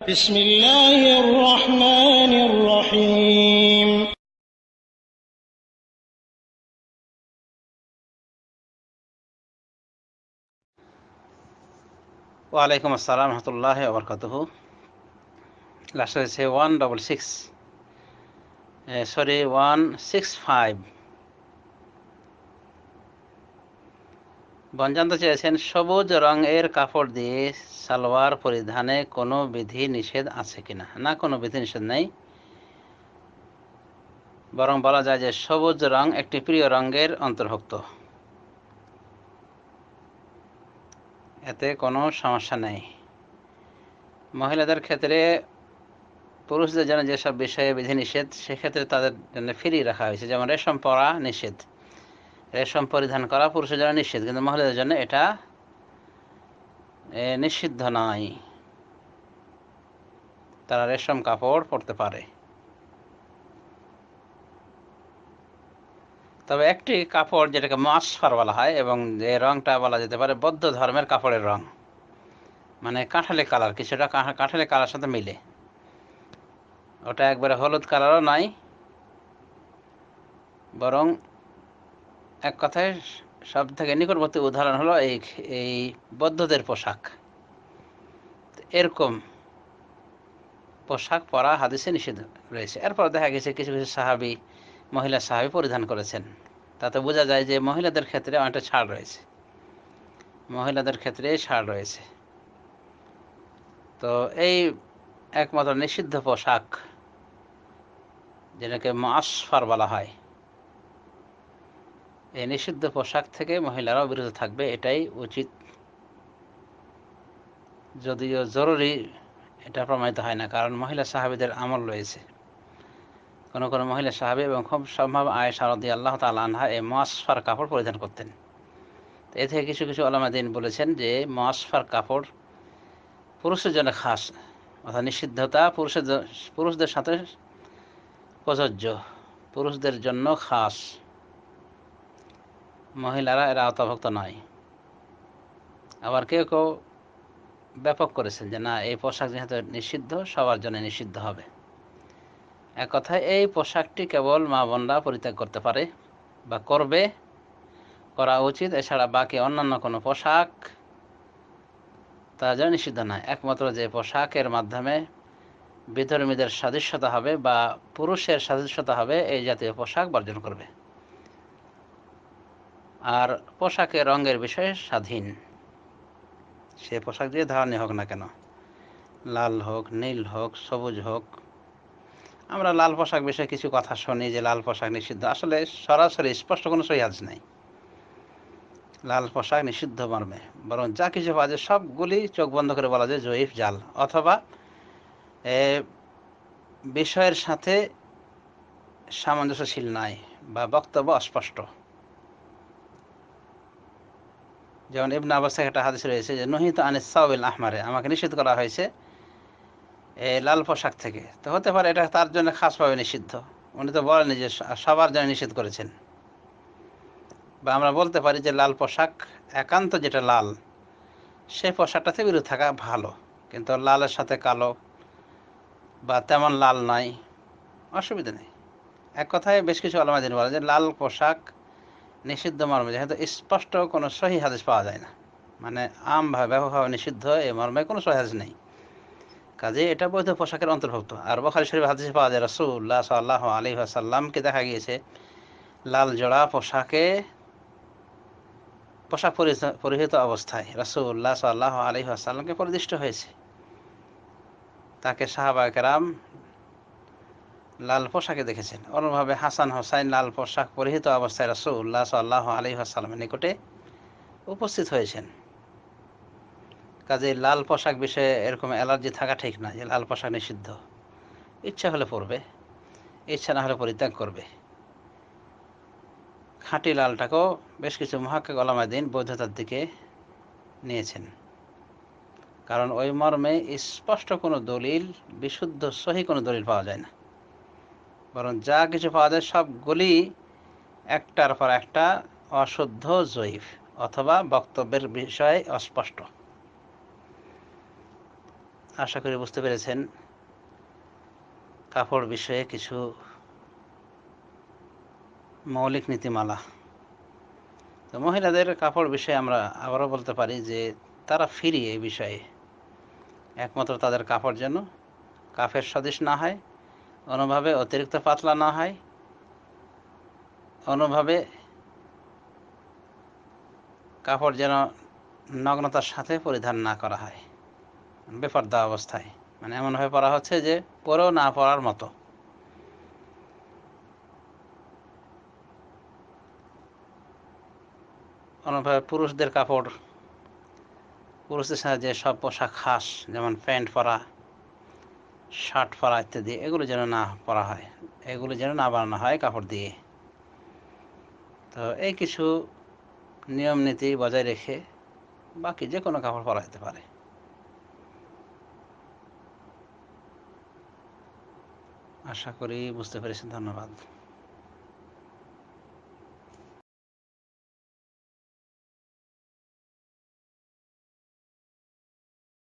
بسم الله الرحمن الرحيم ওয়ালাইকুম আসসালাম রহমতুল্লাহ ওবরকাতুহু। লাস্ট হয়েছে 166, সরি 165। বোন জানতে চেয়েছেন সবুজ রঙের কাপড় দিয়ে সালোয়ার পরিধানে কোনো বিধি নিষেধ আছে কিনা। না, কোনো বিধি নিষেধ নেই, বরং বলা যায় যে সবুজ রং একটি প্রিয় রঙের অন্তর্ভুক্ত, এতে কোনো সমস্যা নেই। মহিলাদের ক্ষেত্রে পুরুষদের জন্য যেসব বিষয়ে বিধিনিষেধ, সেক্ষেত্রে তাদের জন্য ফ্রি রাখা হয়েছে। যেমন রেশম পরা নিষেধ, রেশম পরিধান করা পুরুষের জন্য নিষেধ, কিন্তু মহিলাদের জন্য এটা নিষিদ্ধ নয়, তারা রেশম কাপড় পরতে পারে। তবে একটি কাপড় যেটাকে মাসফার বলা হয় এবং যে রংটা বলা যেতে পারে বৌদ্ধ ধর্মের কাপড়ের রং, মানে কাঁঠালি কালার, কিছুটা কাঁঠালি কালার সাথে মিলে, ওটা একবারে হলুদ কালারও নয়, বরং এক কথায় সব থেকে নিকটবর্তী উদাহরণ হলো এই বৌদ্ধদের পোশাক। এরকম পোশাক পরা হাদিসে নিষেধ রয়েছে। এরপর দেখা গেছে কিছু কিছু সাহাবী, মহিলা সাহাবী পরিধান করেছেন, তাতে বোঝা যায় যে মহিলাদের ক্ষেত্রে অনেকটা ছাড় রয়েছে, মহিলাদের ক্ষেত্রে ছাড় রয়েছে। তো এই একমাত্র নিষিদ্ধ পোশাক, যেটাকে মাসফার বলা হয়, এই নিষিদ্ধ পোশাক থেকে মহিলারাও বিরত থাকবে, এটাই উচিত। যদিও জরুরি এটা প্রমাণিত হয় না, কারণ মহিলা সাহাবীদের আমল রয়েছে। কোনো কোনো মহিলা সাহাবী এবং খুব সম্ভব আয়েশা রাদিয়াল্লাহু তাআলা আনহা এই মাসফার কাপড় পরিধান করতেন। এ থেকে কিছু কিছু উলামা দ্বীন বলেছেন যে মাসফার কাপড় পুরুষের জন্য খাস, অর্থাৎ নিষিদ্ধতা পুরুষদের সাথে প্রযোজ্য, পুরুষদের জন্য খাস, মহিলারা এরা আওতাভুক্ত নয়। আবার কেউ কেউ ব্যাপক করেছেন যে না, এই পোশাক যেহেতু নিষিদ্ধ, সবার জন্য নিষিদ্ধ হবে। এক কথায় এই পোশাকটি কেবল মা বোনরা পরিত্যাগ করতে পারে বা করবে, করা উচিত। এছাড়া বাকি অন্যান্য কোনো পোশাক তার জন্য নিষিদ্ধ নয়। একমাত্র যে পোশাকের মাধ্যমে বিধর্মীদের সাদৃশ্যতা হবে বা পুরুষের সাদৃশ্যতা হবে, এই জাতীয় পোশাক বর্জন করবে। আর পোশাকের রঙের বিষয়ে স্বাধীন, সে পোশাক যে ধরনের হোক না কেন, লাল হোক, নীল হোক, সবুজ হোক। আমরা লাল পোশাক বিষয়ে কিছু কথা শুনি যে লাল পোশাক নিষিদ্ধ, আসলে সরাসরি স্পষ্ট কোনো সহিহ হাদিস নেই লাল পোশাক নিষিদ্ধ মর্মে, বরং যা কিছু পাওয়া যায় সবগুলি চোখ বন্ধ করে বলা যায় জয়ীফ, জাল, অথবা বিষয়ের সাথে সামঞ্জস্যশীল নয় বা বক্তব্য অস্পষ্ট। যেমন ইবনে আব্বাস থেকে একটা হাদিস রয়েছে যে নহিত আনিস সাওবিল আহমারে, আমাকে নিষিদ্ধ করা হয়েছে লাল পোশাক থেকে। তো হতে পারে এটা তার জন্য খাসভাবে নিষিদ্ধ, উনি তো বলেনি যে সবার জন্য নিষিদ্ধ করেছেন। বা আমরা বলতে পারি যে লাল পোশাক একান্ত যেটা লাল, সেই পোশাকটা থেকে বিরত থাকা ভালো, কিন্তু লালের সাথে কালো বা তেমন লাল নয়, অসুবিধা নেই। এক কথায় বেশ কিছু উলামা দ্বীন বলে যে লাল পোশাক নিষিদ্ধ মর্মে, যেহেতু স্পষ্ট কোনো সহিহ হাদিস পাওয়া যায় না, মানে আমভাবে ব্যাপকভাবে নিষিদ্ধ এই মর্মে কোনো সহিহ হাদিস নেই, কাজে এটা বৈধ পোশাকের অন্তর্ভুক্ত। আর বুখারী শরীফ হাদিসে পাওয়া যায় রাসূলুল্লাহ সাল্লাল্লাহু আলাইহি ওয়াসাল্লামকে দেখা গিয়েছে লাল জোড়া পোশাক পরিহিত অবস্থায় রাসূলুল্লাহ সাল্লাল্লাহু আলাইহি ওয়াসাল্লামকে পরিদৃষ্ট হয়েছে। তাকে সাহাবায়ে কেরাম লাল পোশাকে দেখেছেন। অনুরূপভাবে হাসান হোসাইন লাল পোশাক পরিহিত অবস্থায় রাসূলুল্লাহ সাল্লাল্লাহু আলাইহি ওয়াসাল্লামের নিকটে উপস্থিত হয়েছেন। কাজে লাল পোশাক বিষয়ে এরকম অ্যালার্জি থাকা ঠিক না যে লাল পোশাক নিষিদ্ধ। ইচ্ছা হলে পরবে, ইচ্ছা না হলে পরিত্যাগ করবে। খাঁটি লালটাকেও বেশ কিছু মুহাক্কিক উলামা দ্বীন বৈধতার দিকে নিয়েছেন, কারণ ওই মর্মে স্পষ্ট কোনো দলিল, বিশুদ্ধ সহিহ কোনো দলিল পাওয়া যায় না, বরং যা কিছু পাওয়া যায় সবগুলি একটার পর একটা অশুদ্ধ, জয়ীফ, অথবা বক্তব্যের বিষয়ে অস্পষ্ট। আশা করি বুঝতে পেরেছেন কাপড় বিষয়ে কিছু মৌলিক নীতিমালা। তো মহিলাদের কাপড় বিষয়ে আমরা আবারও বলতে পারি যে তারা ফ্রি এই বিষয়ে, একমাত্র তাদের কাপড় যেন কাফের সদৃশ না হয়, অনুভাবে অতিরিক্ত পাতলা না হয়, অনুভাবে কাপড় যেন নগ্নতার সাথে পরিধান না করা হয় বেপর্দা অবস্থায়, মানে এমনভাবে পরা হচ্ছে যে পরেও না পরার মতো। অনুভাবে পুরুষদের কাপড়, পুরুষদের সাথে যে সব পোশাক খাস, যেমন প্যান্ট পরা, শার্ট পরা ইত্যাদি, এগুলো যেন না পরা হয়, এগুলো যেন না বানানো হয় কাপড় দিয়ে। তো এই কিছু নিয়ম নীতি বজায় রেখে বাকি যে কোনো কাপড় পরা যেতে পারে। আশা করি বুঝতে পেরেছেন। ধন্যবাদ।